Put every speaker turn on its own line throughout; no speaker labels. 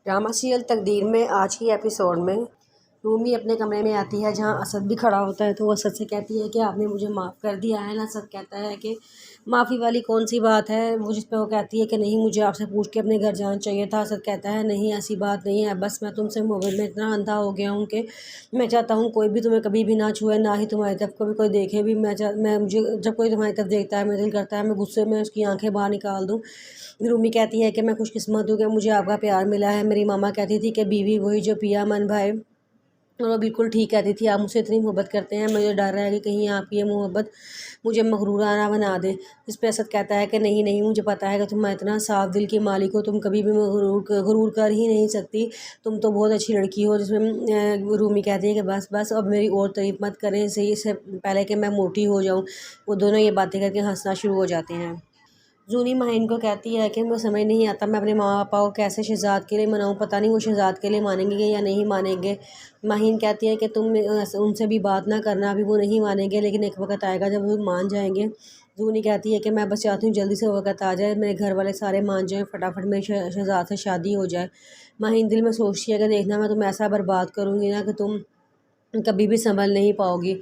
Drama serial तकदीर में आज की एपिसोड में रूमी अपने कमरे में आती है जहां असद भी खड़ा होता है। तो वो असद से कहती है कि आपने मुझे माफ़ कर दिया है ना। असद कहता है कि माफ़ी वाली कौन सी बात है। वो जिस पे वो कहती है कि नहीं, मुझे आपसे पूछ के अपने घर जाना चाहिए था। असद कहता है नहीं, ऐसी बात नहीं है, बस मैं तुमसे मोहब्बत में इतना अंधा हो गया हूँ कि मैं चाहता हूँ कोई भी तुम्हें कभी भी ना छुए, ना ही तुम्हारी तरफ कभी कोई देखे भी। मैं मुझे जब कोई तुम्हारी तरफ देखता है मेरा दिल करता है मैं गुस्से में उसकी आंखें बाहर निकाल दूँ। रूमी कहती है कि मैं खुशकिस्मत हूँ कि मुझे आपका प्यार मिला है। मेरी मामा कहती थी कि बीवी वही जो पिया मन भाए, और वो बिल्कुल ठीक कहती थी। आप मुझसे इतनी मोहब्बत करते हैं, मुझे डर रहा है कि कहीं आपकी ये मोहब्बत मुझे मगरूराना बना दे। इस पे असद कहता है कि नहीं नहीं, मुझे पता है कि तुम इतना साफ दिल की मालिक हो, तुम कभी भी गरूर कर ही नहीं सकती, तुम तो बहुत अच्छी लड़की हो। जिसमें रूमी कहती है कि बस बस अब मेरी और तारीफ मत करें, इससे पहले कि मैं मोटी हो जाऊँ। वो दोनों ये बातें करके हंसना शुरू हो जाते हैं। जूनी माहिन को कहती है कि मुझे समझ नहीं आता मैं अपने माँ पापा को कैसे शहजाद के लिए मनाऊँ, पता नहीं वो शहजाद के लिए मानेंगे या नहीं मानेंगे। माहिन कहती है कि तुम उनसे भी बात ना करना, अभी वो नहीं मानेंगे, लेकिन एक वक्त आएगा जब वो मान जाएंगे। जूनी कहती है कि मैं बस चाहती हूँ जल्दी से वक्त आ जाए, मेरे घर वाले सारे मान जाएँ, फटाफट मेरे शहजाद से शादी हो जाए। माहिन दिल में सोचती है कि देखना मैं तुम्हें ऐसा बर्बाद करूँगी ना कि तुम कभी भी संभल नहीं पाओगी।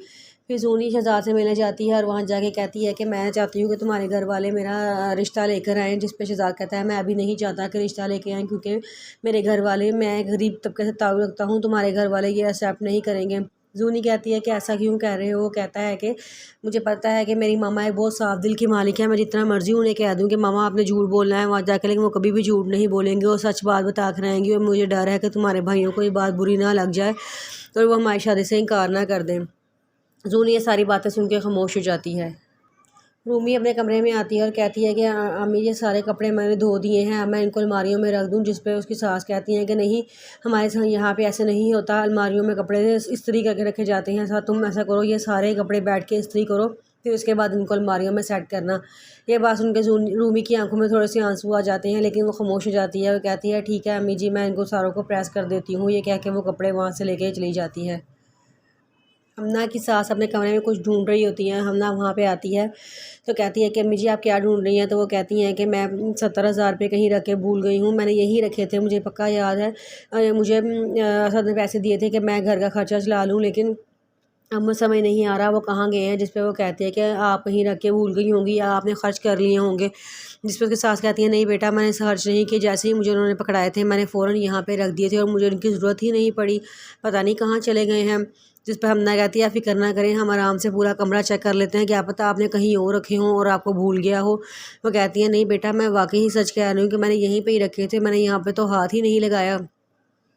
फिर जूनी शहजाद से मिलने जाती है और वहाँ जाके कहती है कि मैं चाहती हूँ कि तुम्हारे घर वाले मेरा रिश्ता लेकर आएँ। जिस पे शहजाद कहता है मैं अभी नहीं चाहता कि रिश्ता लेके आएँ, क्योंकि मेरे घर वाले, मैं गरीब तबके से ताल्लुक़ रखता हूँ, तुम्हारे घर वाले ये एक्सेप्ट नहीं करेंगे। जूनी कहती है कि ऐसा क्यों कह रहे हो। वो कहता है कि मुझे पता है कि मेरी मामा एक बहुत साफ दिल की मालिक है, मैं जितना मर्जी उन्हें कह दूँ कि मामा आपने झूठ बोलना है वहाँ जाकर, लेकिन वो कभी भी झूठ नहीं बोलेंगे, वो सच बात बता कर रहेंगे। और मुझे डर है कि तुम्हारे भाइयों को ये बात बुरी ना लग जाए और वो हमारी शादी से इनकार ना कर दें। जूनी ये सारी बातें सुन के खामोश हो जाती है। रूमी अपने कमरे में आती है और कहती है कि अम्मी ये सारे कपड़े मैंने धो दिए हैं, अब मैं इनको अलमारियों में रख दूं। जिस पे उसकी सास कहती हैं कि नहीं, हमारे साथ यहाँ पे ऐसे नहीं होता, अलमारियों में कपड़े इस्त्री करके रखे जाते हैं। ऐसा तुम ऐसा करो, ये सारे कपड़े बैठ के इस्त्री करो, फिर उसके बाद इनको अलमारियों में सेट करना। ये बात सुन के रूमी की आंखों में थोड़े से आंसू आ जाते हैं, लेकिन वो खामोश हो जाती है। वो कहती है ठीक है अम्मी जी, मैं इनको सारों को प्रेस कर देती हूँ। ये कह के वो कपड़े वहाँ से लेके चली जाती है। हमना की सास अपने कमरे में कुछ ढूंढ रही होती हैं। हमना वहाँ पे आती है तो कहती है कि अम्मी जी आप क्या ढूंढ रही हैं। तो वो कहती हैं कि मैं 70,000 रुपये कहीं रख के भूल गई हूँ, मैंने यही रखे थे, मुझे पक्का याद है। मुझे असद ने पैसे दिए थे कि मैं घर का खर्चा चला लूँ, लेकिन अब मुझे समझ नहीं आ रहा वो कहाँ गए हैं। जिस पे वो कहती है कि आप कहीं रख के भूल गई होंगी या आपने खर्च कर लिए होंगे। जिस पे उसकी सास कहती है नहीं बेटा, मैंने खर्च नहीं किए, जैसे ही मुझे उन्होंने पकड़ाए थे मैंने फ़ौरन यहाँ पे रख दिए थे और मुझे उनकी ज़रूरत ही नहीं पड़ी, पता नहीं कहाँ चले गए हैं। जिस पर हमना कहती है आप फिक्र ना करें, हम आराम से पूरा कमरा चेक कर लेते हैं, क्या पता आपने कहीं और रखे हों और आपको भूल गया हो। वो कहती है नहीं बेटा, मैं वाकई ही सच कह रही हूँ कि मैंने यहीं पे ही रखे थे, मैंने यहाँ पे तो हाथ ही नहीं लगाया।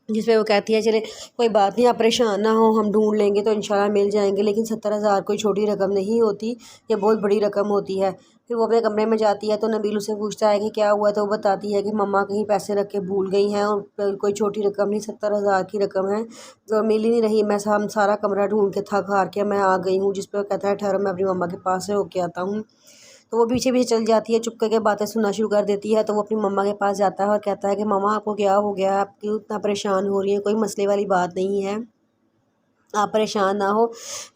जिस पे वो कहती है चले कोई बात नहीं, आप परेशान ना हो, हम ढूंढ लेंगे तो इंशाल्लाह मिल जाएंगे, लेकिन 70,000 कोई छोटी रकम नहीं होती, ये बहुत बड़ी रकम होती है। फिर वो अपने कमरे में जाती है तो नबील उससे पूछता है कि क्या हुआ। तो वो बताती है कि मम्मा कहीं पैसे रख के भूल गई हैं और कोई छोटी रकम नहीं, 70,000 की रकम है, तो मिल ही नहीं रही। हम सारा कमरा ढूंढ के थक हार के मैं आ गई हूँ। जिस पे वो कहता है ठहरो मैं अपनी मम्मा के पास से होके आता हूँ। तो वो पीछे पीछे चल जाती है, चुप करके बातें सुनना शुरू कर देती है। तो वो अपनी मम्मा के पास जाता है और कहता है कि मम्मा आपको क्या हो गया है, आप क्यों इतना परेशान हो रही हैं, कोई मसले वाली बात नहीं है, आप परेशान ना हो।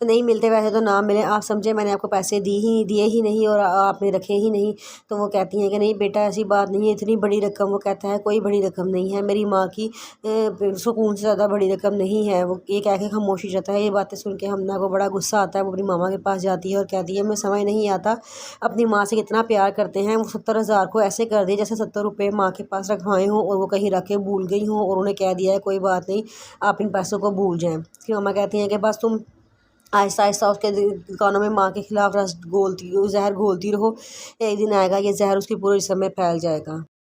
तो नहीं मिलते पैसे तो ना मिले, आप समझे मैंने आपको पैसे दिए ही नहीं और आपने रखे ही नहीं। तो वो कहती हैं कि नहीं बेटा ऐसी बात नहीं है, इतनी बड़ी रकम। वो कहता है कोई बड़ी रकम नहीं है, मेरी माँ की सुकून से ज़्यादा बड़ी रकम नहीं है। वो ये कह के खामोश हो जाता है। ये बातें सुन के हमना को बड़ा गुस्सा आता है। वो अपनी मामा के पास जाती है और कहती है मैं समझ नहीं आता अपनी माँ से कितना प्यार करते हैं। वो 70,000 को ऐसे कर दिए जैसे 70 रुपये माँ के पास रखवाए हों और वो कहीं रख के भूल गई हों और उन्हें कह दिया है कोई बात नहीं, आप इन पैसों को भूल जाएं। फिर मामा कहती हैं कि बस तुम आहिस्ता आहिस्ता उसके कानों में माँ के खिलाफ जहर घोलती रहो, एक दिन आएगा ये जहर उसकी पूरे जिस्म में फैल जाएगा।